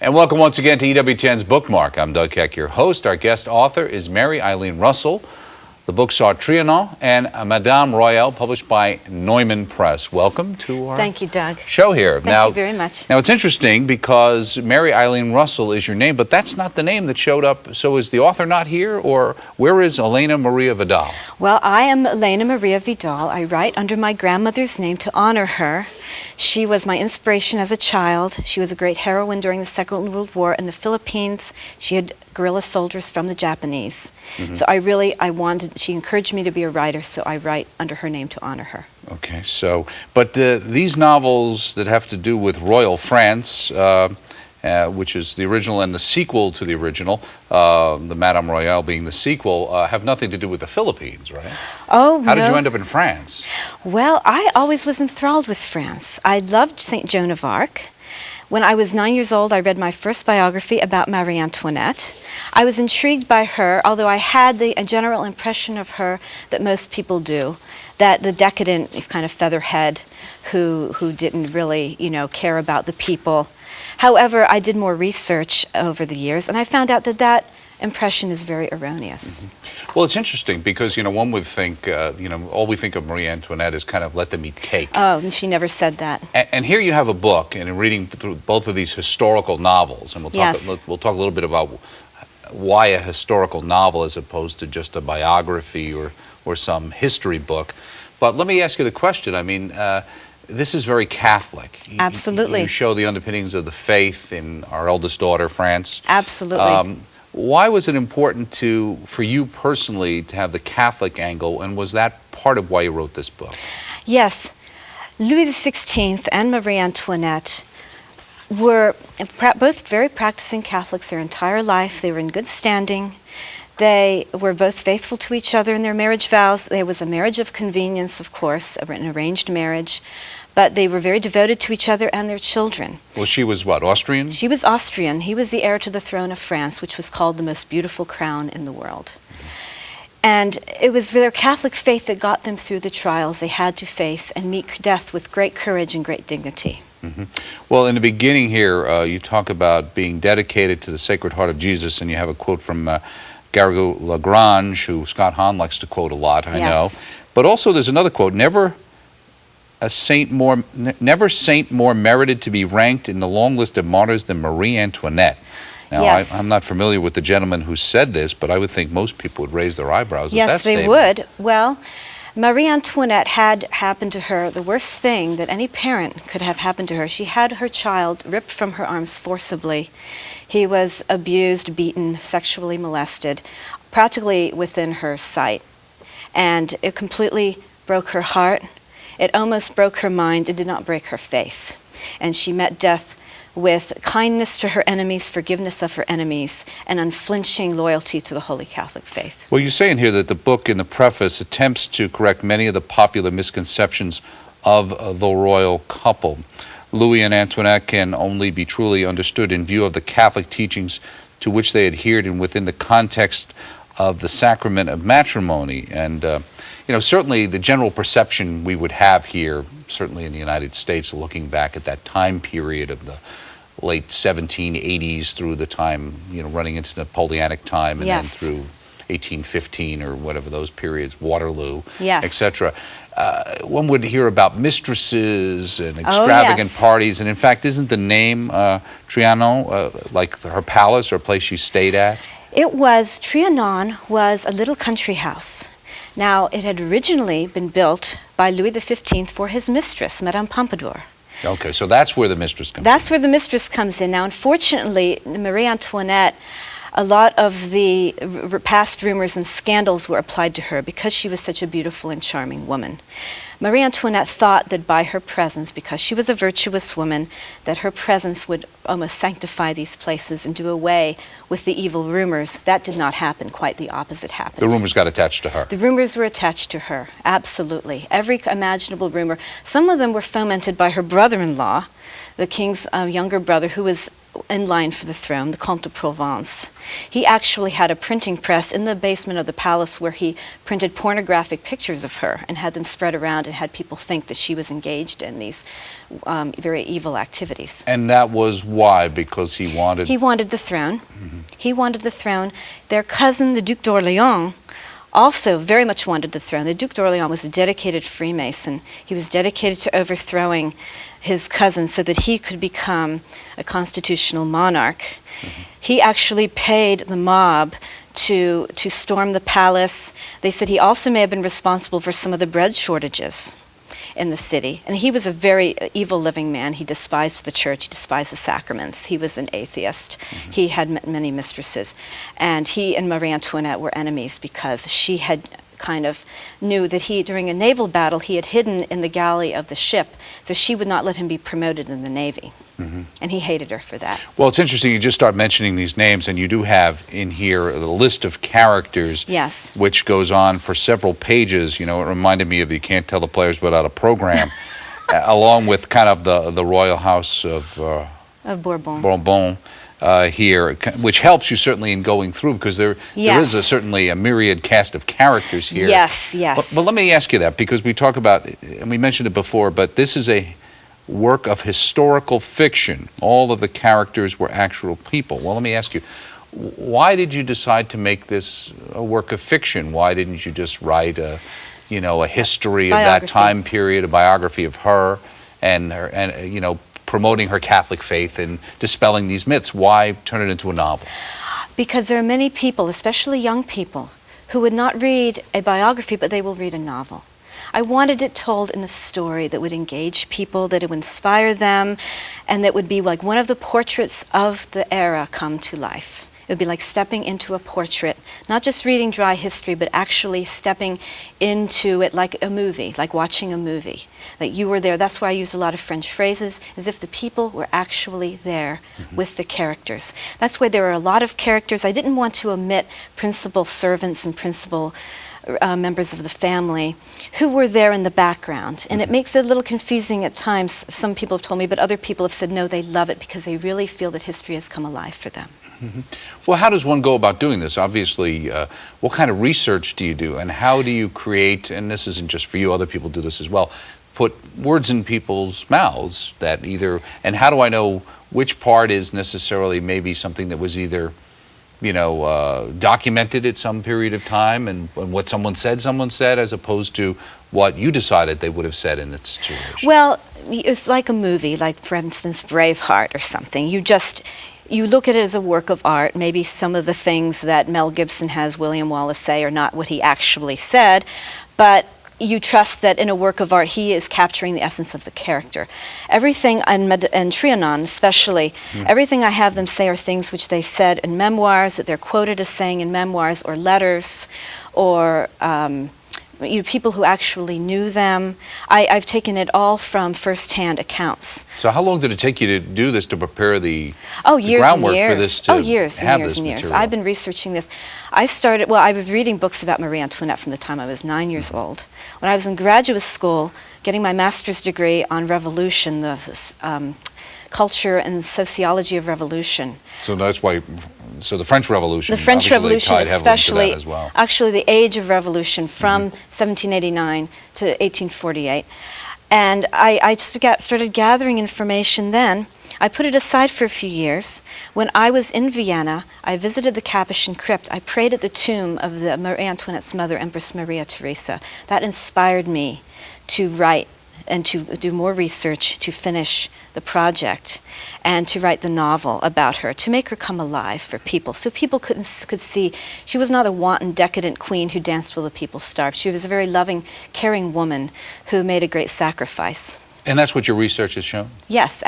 And welcome once again to EWTN's Bookmark. I'm Doug Keck, your host. Our guest author is Mary Eileen Russell. The books are Trianon and Madame Royale, published by Neumann Press. Welcome to our Thank you, Doug. show here. Thank you very much. Now, it's interesting because Mary Eileen Russell is your name, but that's not the name that showed up. So is the author not here, or where is Elena Maria Vidal? Well, I am Elena Maria Vidal. I write under my grandmother's name to honor her. She was my inspiration as a child. She was a great heroine during the Second World War in the Philippines. She had guerrilla soldiers from the Japanese. So she encouraged me to be a writer, so I write under her name to honor her. Okay, so, but these novels that have to do with royal France, which is the original and the sequel to the original, the Madame Royale being the sequel, have nothing to do with the Philippines, right? Oh, How did you end up in France? Well, I always was enthralled with France. I loved St. Joan of Arc. When I was 9 years old, I read my first biography about Marie Antoinette. I was intrigued by her, although I had a general impression of her that most people do, that the decadent kind of featherhead who didn't really, care about the people. However, I did more research over the years, and I found out that impression is very erroneous. Well, it's interesting because, one would think, all we think of Marie Antoinette is kind of let them eat cake. Oh, and she never said that. And here you have a book, and in reading through both of these historical novels, and we'll talk a little bit about why a historical novel as opposed to just a biography or some history book. But let me ask you the question. I mean, this is very Catholic. Absolutely. You show the underpinnings of the faith in our eldest daughter, France. Absolutely. Why was it important for you personally to have the Catholic angle, and was that part of why you wrote this book? Yes. Louis XVI and Marie Antoinette were both very practicing Catholics their entire life. They were in good standing. They were both faithful to each other in their marriage vows. There was a marriage of convenience, of course, an arranged marriage. But they were very devoted to each other and their children. Well, she was what, Austrian? She was Austrian. He was the heir to the throne of France, which was called the most beautiful crown in the world. And it was their Catholic faith that got them through the trials they had to face and meet death with great courage and great dignity. Well, in the beginning here, you talk about being dedicated to the Sacred Heart of Jesus, and you have a quote from Garrigou Lagrange, who Scott Hahn likes to quote a lot, I know. But also there's another quote, never saint more merited to be ranked in the long list of martyrs than Marie Antoinette. Now, yes. I'm not familiar with the gentleman who said this, but I would think most people would raise their eyebrows at that statement. Yes, they would. Well, Marie Antoinette had happened to her the worst thing that any parent could have happened to her. She had her child ripped from her arms forcibly. He was abused, beaten, sexually molested, practically within her sight. And it completely broke her heart. It almost broke her mind. It did not break her faith. And she met death with kindness to her enemies, forgiveness of her enemies, and unflinching loyalty to the Holy Catholic faith. Well, you say in here that the book in the preface attempts to correct many of the popular misconceptions of the royal couple. Louis and Antoinette can only be truly understood in view of the Catholic teachings to which they adhered and within the context of the sacrament of matrimony. And certainly the general perception we would have here, certainly in the United States, looking back at that time period of the late 1780s through the time, running into Napoleonic time and then through 1815 or whatever those periods, Waterloo, etc. One would hear about mistresses and extravagant parties, and in fact, isn't the name Trianon like her palace or place she stayed at? Trianon was a little country house. Now, it had originally been built by Louis XV for his mistress, Madame Pompadour. Okay, so that's where the mistress comes in. That's where the mistress comes in. Now, unfortunately, Marie Antoinette, a lot of the past rumors and scandals were applied to her because she was such a beautiful and charming woman. Marie Antoinette thought that by her presence, because she was a virtuous woman, that her presence would almost sanctify these places and do away with the evil rumors. That did not happen. Quite the opposite happened. The rumors got attached to her. The rumors were attached to her, absolutely. Every imaginable rumor. Some of them were fomented by her brother-in-law, the king's younger brother, who was in line for the throne, the Comte de Provence. He actually had a printing press in the basement of the palace where he printed pornographic pictures of her and had them spread around and had people think that she was engaged in these very evil activities. And that was why? Because he wanted... He wanted the throne. He wanted the throne. Their cousin, the Duc d'Orléans, also very much wanted the throne. The Duc d'Orléans was a dedicated Freemason. He was dedicated to overthrowing his cousin so that he could become a constitutional monarch. He actually paid the mob to storm the palace. They said he also may have been responsible for some of the bread shortages in the city. And he was a very evil living man. He despised the church. He despised the sacraments. He was an atheist. He had many mistresses. And he and Marie Antoinette were enemies because she had kind of knew that during a naval battle, he had hidden in the galley of the ship, so she would not let him be promoted in the Navy. And he hated her for that. Well, it's interesting you just start mentioning these names, and you do have in here a list of characters, Yes. which goes on for several pages. You know, it reminded me of You Can't Tell the Players Without a Program, along with kind of the royal house of Bourbon. Bourbon here, which helps you certainly in going through, because there is certainly a myriad cast of characters here. Yes, yes. But let me ask you that, because we talk about, and we mentioned it before, but this is a work of historical fiction. All of the characters were actual people. Well, let me ask you, why did you decide to make this a work of fiction? Why didn't you just write a history of that time period, a biography of her, and promoting her Catholic faith and dispelling these myths? Why turn it into a novel? Because there are many people, especially young people, who would not read a biography, but they will read a novel. I wanted it told in a story that would engage people, that it would inspire them, and that would be like one of the portraits of the era come to life. It would be like stepping into a portrait, not just reading dry history, but actually stepping into it like a movie, like watching a movie. That you were there. That's why I use a lot of French phrases, as if the people were actually there with the characters. That's why there are a lot of characters. I didn't want to omit principal servants and principal members of the family who were there in the background. And it makes it a little confusing at times. Some people have told me, but other people have said no, they love it because they really feel that history has come alive for them. Well, how does one go about doing this? Obviously, what kind of research do you do, and how do you create, and this isn't just for you, other people do this as well, put words in people's mouths that either, and how do I know which part is necessarily maybe something that was either documented at some period of time, and what someone said, as opposed to what you decided they would have said in that situation? Well, it's like a movie, like for instance, Braveheart or something. You look at it as a work of art. Maybe some of the things that Mel Gibson has William Wallace say are not what he actually said, but you trust that in a work of art he is capturing the essence of the character. Everything in Trianon especially, everything I have them say are things which they said in memoirs, that they're quoted as saying in memoirs or letters, or people who actually knew them. I've taken it all from first-hand accounts. So how long did it take you to do this, to prepare the years groundwork and years. for this to years have and years this and years. material? I've been researching this. I was reading books about Marie Antoinette from the time I was 9 years old. When I was in graduate school, getting my master's degree on revolution, the culture and sociology of revolution. So that's why, the French Revolution. The French Revolution, tied heavily into especially, that as well. actually the age of revolution from 1789 to 1848. And I just started gathering information then. I put it aside for a few years. When I was in Vienna, I visited the Capuchin crypt. I prayed at the tomb of Marie Antoinette's mother, Empress Maria Theresa. That inspired me to write and to do more research, to finish the project, and to write the novel about her, to make her come alive for people, so people could see she was not a wanton, decadent queen who danced while the people starved. She was a very loving, caring woman who made a great sacrifice. And that's what your research has shown? Yes,